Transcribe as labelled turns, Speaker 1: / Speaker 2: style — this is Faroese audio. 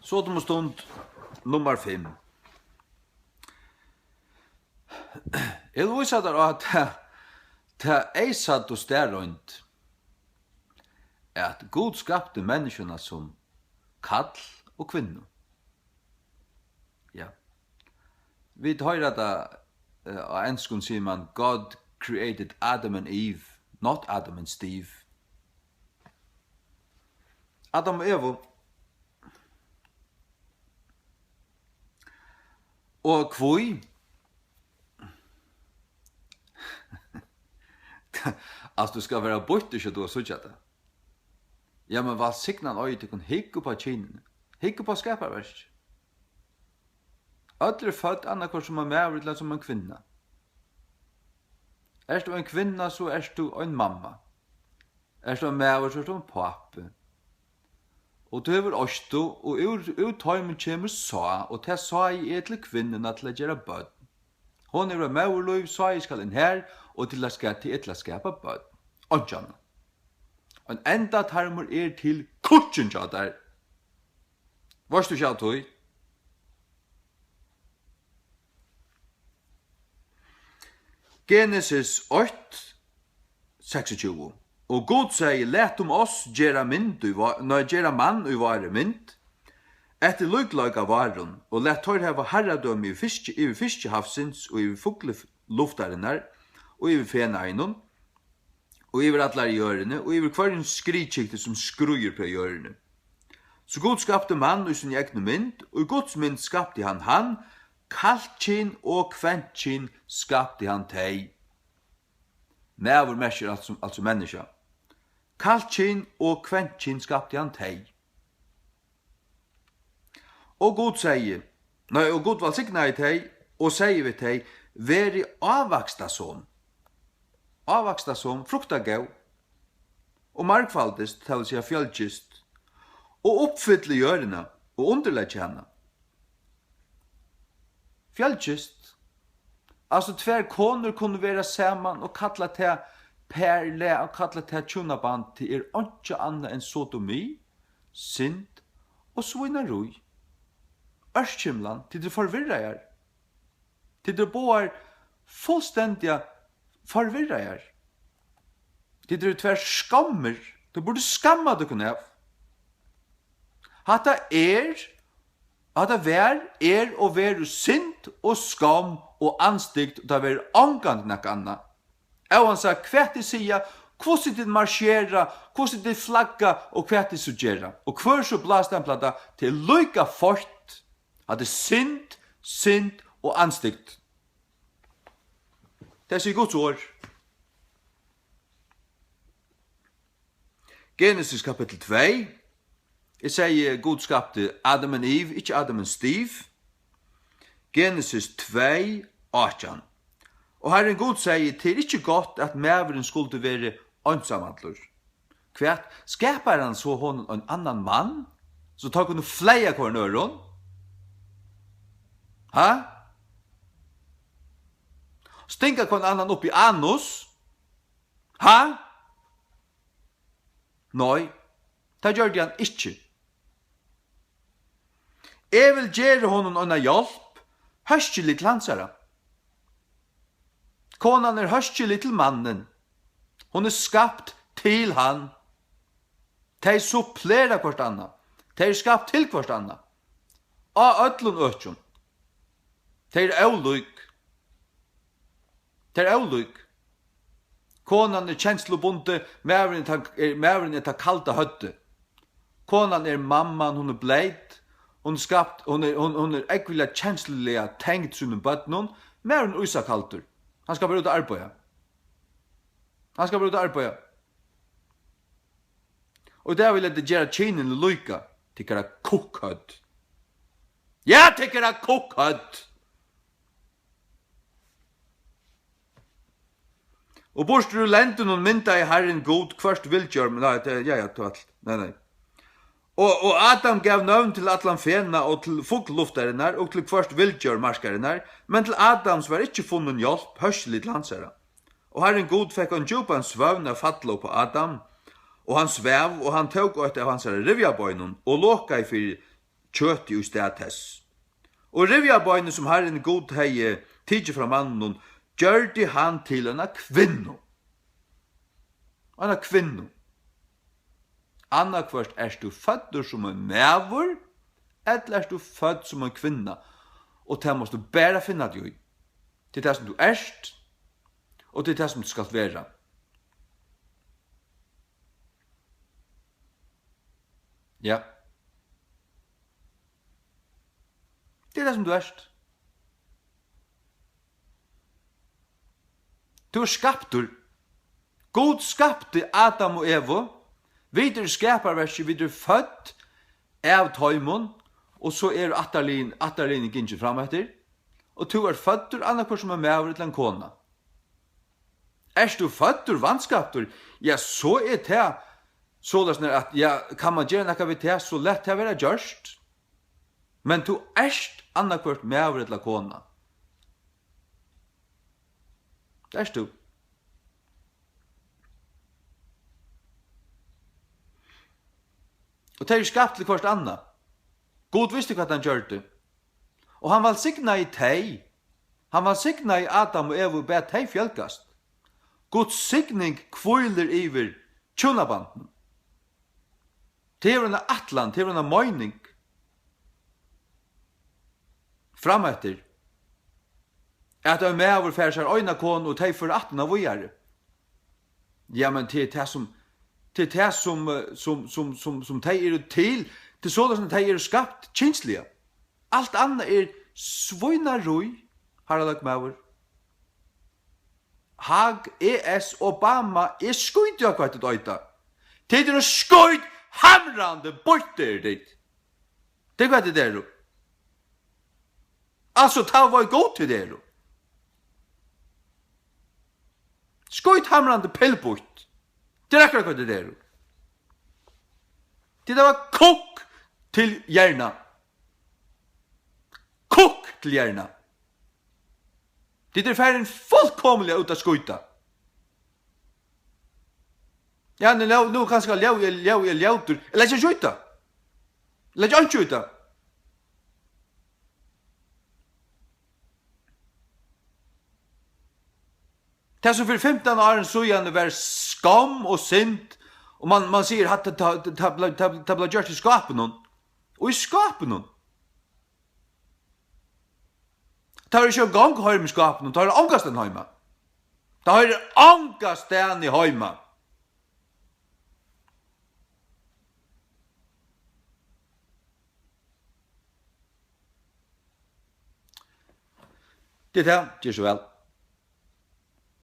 Speaker 1: Så de stund nummer 5. Jeg vil vise deg at det er satt og stærrønt at Gud skapte menneskene som kall og kvinne. Ja. Vi tar at av enskund sier man God created Adam and Eve, not Adam and Steve. Adam og Eva. Og kvoi? Altså, du skal være bort ikke du har suttet det. Ja, men hva signan øy til kun hikke på kinen, hikke på skaparverk. Alle født annakvar som en mæver eller som en kvinna. Er du en kvinna, så er du en mamma. Er du en mæver, så er du en pappe. Og du hever ostu, og ur tøymen kjemur sa, og til sa I til kvinnena til å gjøre bød. Hon er en mæverløy, sa I skal inn her, og til å skapa bød. Og janna. Og en enda tarmur er til kutsjen tja der. Varst du kja tøy? Genesis 8, 26. Og Gud sier, let oss gjera mann i vare mynd, etter lyklaga varen, og let tør hava herradøm i fiskehafsins, og i fugleluftarinnar, og i feneinon, og i allar hjørene, og i hver skrikikte som skrujer på hjørene. Så Gud skapte mann i sin egne mynd, og i Guds mynd skapte han, kaltkinn og kventkinn skapte han teg. Mæver mesjer altså menneska. Kaltkinn og kventkinn skapte han teg. Og Gud valgsigna I teg, og sier vi teg, veri avvaksta son. Avvaksta son, frukta gau, og markfaldist, det vil si fjölkist, og oppfylle gjørena, og underlegge henne. Fjölkist. Altså tver koner kunne være saman og kalla til perle og kalla til tjunaband til ikke annet enn sodomi, synd og svinarui. Ørskimlan til det forvirrar. Til det boar fullstendiga forvirrar. Til det tver skammer. Du burde skamma du kunne ha. Hatta vær og veru synd og skam og anstikt og det veru angant nek anna. Og han sa kvært I sia, hvordan det marschera, hvordan det flagga og kvært det suggera. Og hver så blastemplata til lykka fort hadde synd og anstikt. Det sier Guds ord. Genesis kapittel 2. Jeg sier Gud skapte Adam and Eve, ikke Adam and Steve. Genesis 2, 18. Og Herren Gud sier til ikke godt at mæveren skulle være ansamandlur. Kvært, skapar han så hon en annan mann, så tar kunne fleia kvar nøron? Ha? Stinka kvar annan upp I anus? Ha? Nei, det gjør han ikke. Jeg vil gjøre honom en hjelp, høstelig til hansara. Konan høstelig til mannen. Hun skapt til han. De supplerer hvert annet. De skapt til hvert annet. Av ødlun øtjon. De avlyk. De avlyk. Konan kjenslobunde, mævren ta kalda høtte. Konan mamman, hun bleit. Hun ekvila kjensliga tenkt sunne bøtnon, mævren uisa kaldur. Han skal bare ut og arbeida. Og det vil jeg gjøre kinen lykka, tykkara kokkhødd. Ja, tykkara kokkhødd! Og borster du lenten og mynda I Herren god, hverst vilkjør, men nei. Og Adam gav nøvn til atlan fena og til fugleluftarinnar og til hverst vilkjør marskarinnar, men til Adams var ikke funnet hjelp, hørselig til hansara. Og Herren god fikk en djupan svøvn av fatla på Adam, og han svev, og han tåg ut av hansara rivjabøynon, og låka I fyrir kjøtt i states. Og revjabøyne som Herren god hei tidsi fra mannen, gjør de han til en kvinno. En kvinno. Anna kvart du født som en mævur, eller du født som en kvinna. Og det måste du bare finna det i. Det det som du erst, og det det som du skal være. Ja. Det det som du erst. Du skaptur. God skapte Adam og Eva. Videre skaparverket, videre født av tøymon, og så atterlin ikke fram etter. Og du født annakvar som en mæver til en kona. Du født vannskaptur, ja, så det sånn at, ja, kan man gjøre noe ved det, så lett det være gjørst. Men du annakvar mæver til en kona. Det du. Og det skapt til hvert annet. God visste hva han gjør det. Og han valsigna i teg. Han valsigna i Adam og Eva og bedt teg fjølkast. Guds signing kviler iver tjunabanden. Det er en atlan, det er en møyning. Frametter. At en medover fær seg øyna kon og teg for 18 av vågjere. Ja, men det er det som teg er til, til sånn som teg er skapt kynslige. Alt annet er svøynarøy, Harald Mauer. Hag, ES, Obama, er skuid jo akkurat et øyta. Det er skuid hamrande borter dit. Det er hva det der. Altså, ta var god til det. Skuid hamrande pellbort. Det er akkurat hva det der. Det var kokk til hjerna. Kokk til hjerna. Det er ferdig fullkomlig ut av skuita. Ja, nu kanskje ljautur. Eller ikke skjuta. Eller ikke skjuta. Det som for 15 år så gjerne var skam og synd, og man sier at det ble gjort i skapen. Og i skapen. Det har ikke gang høyre med skapen, det har angast den høyma. Det har angast den i høyma. Det er det, gjør så vel.